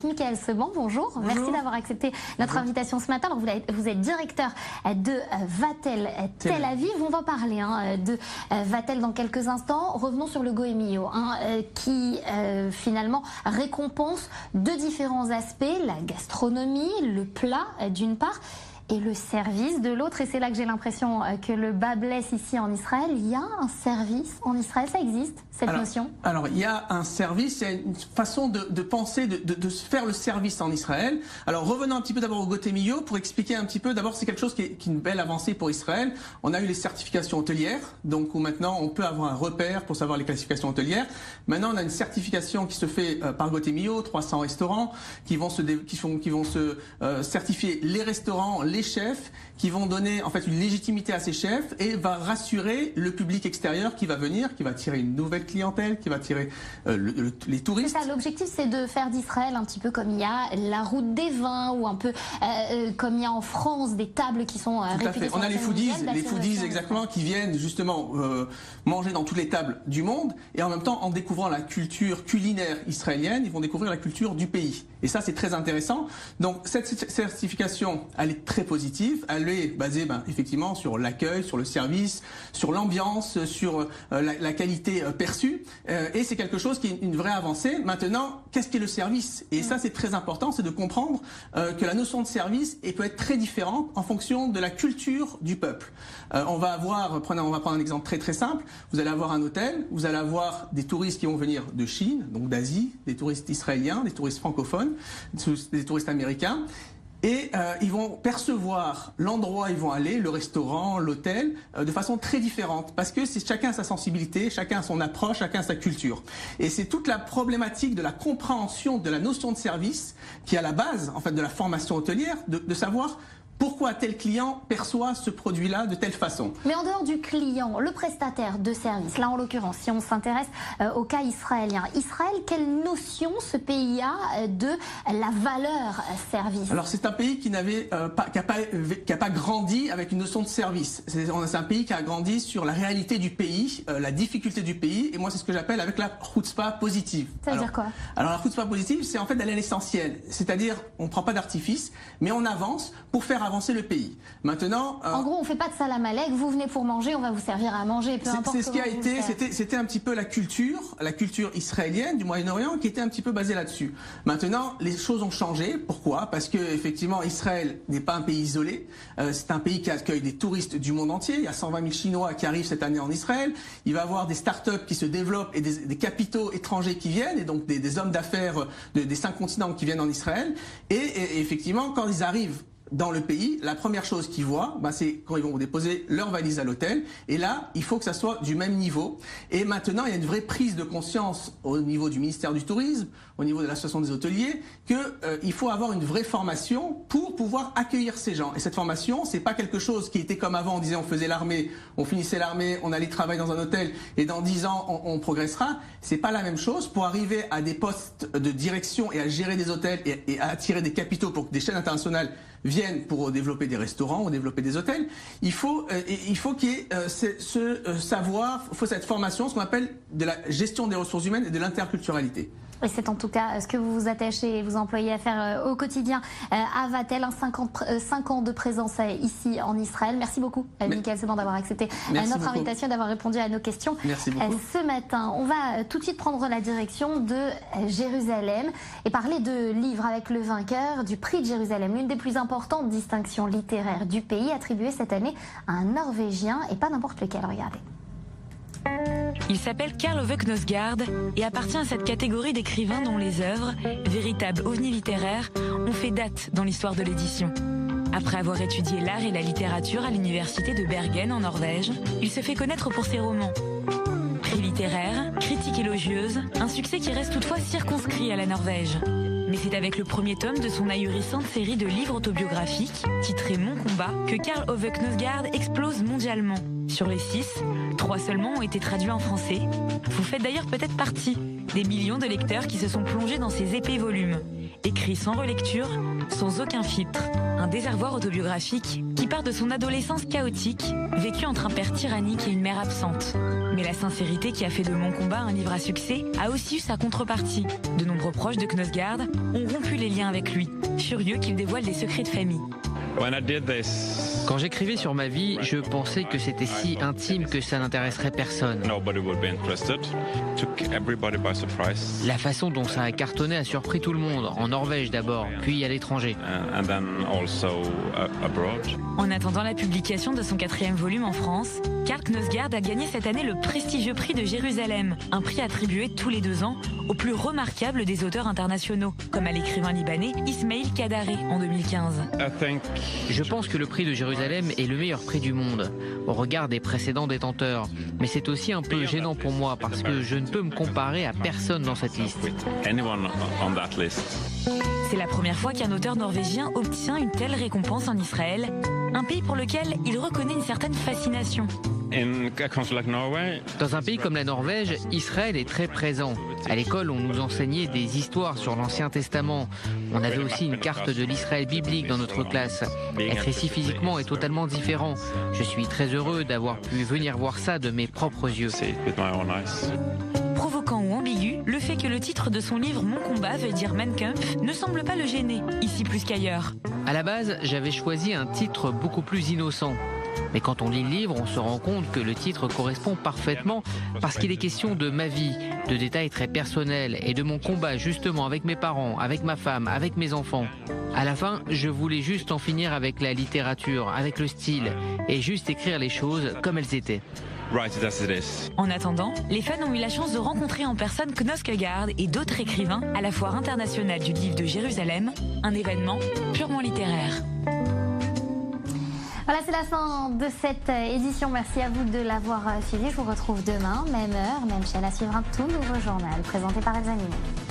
Michael Seban, bonjour. Merci d'avoir accepté notre invitation ce matin. Alors, vous êtes directeur de Vatel Tel Aviv. On va parler de Vatel dans quelques instants. Revenons sur le Goemio, qui finalement récompense deux différents aspects, la gastronomie, le plat d'une part, et le service de l'autre. Et c'est là que j'ai l'impression que le bas blesse ici en Israël. Il y a un service en Israël, ça existe, cette notion? Alors, il y a un service, il y a une façon de penser, de faire le service en Israël. Alors, revenons un petit peu d'abord au Goemio pour expliquer un petit peu. D'abord, c'est quelque chose qui est une belle avancée pour Israël. On a eu les certifications hôtelières, donc où maintenant on peut avoir un repère pour savoir les classifications hôtelières. Maintenant, on a une certification qui se fait par Goemio, 300 restaurants qui vont se certifier les restaurants, les chefs, qui vont donner en fait une légitimité à ces chefs et va rassurer le public extérieur qui va venir, qui va attirer une nouvelle clientèle, qui va attirer les touristes. C'est ça, l'objectif, c'est de faire d'Israël un petit peu comme il y a la route des vins ou un peu comme il y a en France des tables qui sont réputées. On a les foodies exactement, qui viennent justement manger dans toutes les tables du monde et en même temps en découvrant la culture culinaire israélienne, ils vont découvrir la culture du pays. Et ça, c'est très intéressant. Donc cette certification, elle est très positive. Elle est basée effectivement sur l'accueil, sur le service, sur l'ambiance, sur la qualité perçue. Et c'est quelque chose qui est une vraie avancée. Maintenant, qu'est-ce qu'est le service? Et ça, c'est très important, c'est de comprendre que la notion de service peut être très différente en fonction de la culture du peuple. On va prendre un exemple très très simple. Vous allez avoir un hôtel, vous allez avoir des touristes qui vont venir de Chine, donc d'Asie, des touristes israéliens, des touristes francophones, des touristes américains. Et ils vont percevoir l'endroit où ils vont aller, le restaurant, l'hôtel, de façon très différente. Parce que chacun a sa sensibilité, chacun a son approche, chacun a sa culture. Et c'est toute la problématique de la compréhension de la notion de service qui est à la base en fait, de la formation hôtelière, de savoir pourquoi tel client perçoit ce produit-là de telle façon. Mais en dehors du client, le prestataire de service, là en l'occurrence, si on s'intéresse au cas israélien, Israël, quelle notion ce pays a de la valeur service? Alors c'est un pays qui n'a pas grandi avec une notion de service. C'est un pays qui a grandi sur la réalité du pays, la difficulté du pays, et moi c'est ce que j'appelle avec la chutzpah positive. Ça veut dire quoi? Alors la chutzpah positive, c'est en fait d'aller à l'essentiel. C'est-à-dire, on ne prend pas d'artifice, mais on avance pour faire avancer le pays. Maintenant, en gros, on fait pas de salam alek, vous venez pour manger, on va vous servir à manger, peu importe. C'est ce qui a été, c'était un petit peu la culture israélienne du Moyen-Orient qui était un petit peu basée là-dessus. Maintenant, les choses ont changé. Pourquoi? Parce que effectivement, Israël n'est pas un pays isolé. C'est un pays qui accueille des touristes du monde entier. Il y a 120 000 Chinois qui arrivent cette année en Israël. Il va y avoir des start-up qui se développent et des capitaux étrangers qui viennent, et donc des hommes d'affaires des 5 continents qui viennent en Israël. Et effectivement, quand ils arrivent dans le pays, la première chose qu'ils voient, c'est quand ils vont déposer leur valise à l'hôtel. Et là, il faut que ça soit du même niveau. Et maintenant, il y a une vraie prise de conscience au niveau du ministère du Tourisme, au niveau de l'association des hôteliers, qu'il faut avoir une vraie formation pour pouvoir accueillir ces gens. Et cette formation, c'est pas quelque chose qui était comme avant, on disait on faisait l'armée, on finissait l'armée, on allait travailler dans un hôtel et dans 10 ans, on progressera. C'est pas la même chose. Pour arriver à des postes de direction et à gérer des hôtels et à attirer des capitaux pour que des chaînes internationales viennent pour développer des restaurants ou développer des hôtels, il faut qu'il y ait ce savoir, il faut cette formation, ce qu'on appelle de la gestion des ressources humaines et de l'interculturalité. Et c'est en tout cas ce que vous vous attachez et vous employez à faire au quotidien à Vatel, 5 ans de présence ici en Israël. Merci beaucoup, Michael Seban, d'avoir accepté notre invitation et d'avoir répondu à nos questions. Merci beaucoup. Ce matin, on va tout de suite prendre la direction de Jérusalem et parler de livres avec le vainqueur du prix de Jérusalem, l'une des plus importantes distinctions littéraires du pays, attribuée cette année à un Norvégien et pas n'importe lequel. Regardez. Il s'appelle Karl Ove Knausgaard et appartient à cette catégorie d'écrivains dont les œuvres, véritables ovnis littéraires, ont fait date dans l'histoire de l'édition. Après avoir étudié l'art et la littérature à l'université de Bergen en Norvège, il se fait connaître pour ses romans. Prix littéraire, critique élogieuse, un succès qui reste toutefois circonscrit à la Norvège. Mais c'est avec le premier tome de son ahurissante série de livres autobiographiques, titré Mon combat, que Karl Ove Knausgaard explose mondialement. Sur les 6, 3 seulement ont été traduits en français. Vous faites d'ailleurs peut-être partie des millions de lecteurs qui se sont plongés dans ces épais volumes. écrit sans relecture, sans aucun filtre. Un désarroi autobiographique qui part de son adolescence chaotique, vécue entre un père tyrannique et une mère absente. Mais la sincérité qui a fait de Mon combat un livre à succès a aussi eu sa contrepartie. De nombreux proches de Knausgaard ont rompu les liens avec lui, furieux qu'il dévoile des secrets de famille. Quand j'écrivais sur ma vie, je pensais que c'était si intime que ça n'intéresserait personne. La façon dont ça a cartonné a surpris tout le monde, en Norvège d'abord, puis à l'étranger. En attendant la publication de son 4e volume en France, Karl Knausgaard a gagné cette année le prestigieux prix de Jérusalem, un prix attribué tous les 2 ans aux plus remarquables des auteurs internationaux, comme à l'écrivain libanais Ismail Kadare en 2015. Je pense que le prix de Jérusalem est le meilleur prix du monde, au regard des précédents détenteurs. Mais c'est aussi un peu gênant pour moi parce que je ne peux me comparer à personne dans cette liste. C'est la première fois qu'un auteur norvégien obtient une telle récompense en Israël, un pays pour lequel il reconnaît une certaine fascination. Dans un pays comme la Norvège, Israël est très présent. À l'école, on nous enseignait des histoires sur l'Ancien Testament. On avait aussi une carte de l'Israël biblique dans notre classe. Être ici physiquement est totalement différent. Je suis très heureux d'avoir pu venir voir ça de mes propres yeux. Provoquant ou ambigu, le fait que le titre de son livre Mon combat veuille dire Mein Kampf ne semble pas le gêner, ici plus qu'ailleurs. À la base, j'avais choisi un titre beaucoup plus innocent. Mais quand on lit le livre, on se rend compte que le titre correspond parfaitement parce qu'il est question de ma vie, de détails très personnels et de mon combat justement avec mes parents, avec ma femme, avec mes enfants. À la fin, je voulais juste en finir avec la littérature, avec le style et juste écrire les choses comme elles étaient. En attendant, les fans ont eu la chance de rencontrer en personne Knausgaard et d'autres écrivains à la Foire internationale du livre de Jérusalem, un événement purement littéraire. Voilà, c'est la fin de cette édition. Merci à vous de l'avoir suivi. Je vous retrouve demain, même heure, même chaîne, à suivre un tout nouveau journal présenté par Elsa Mimon.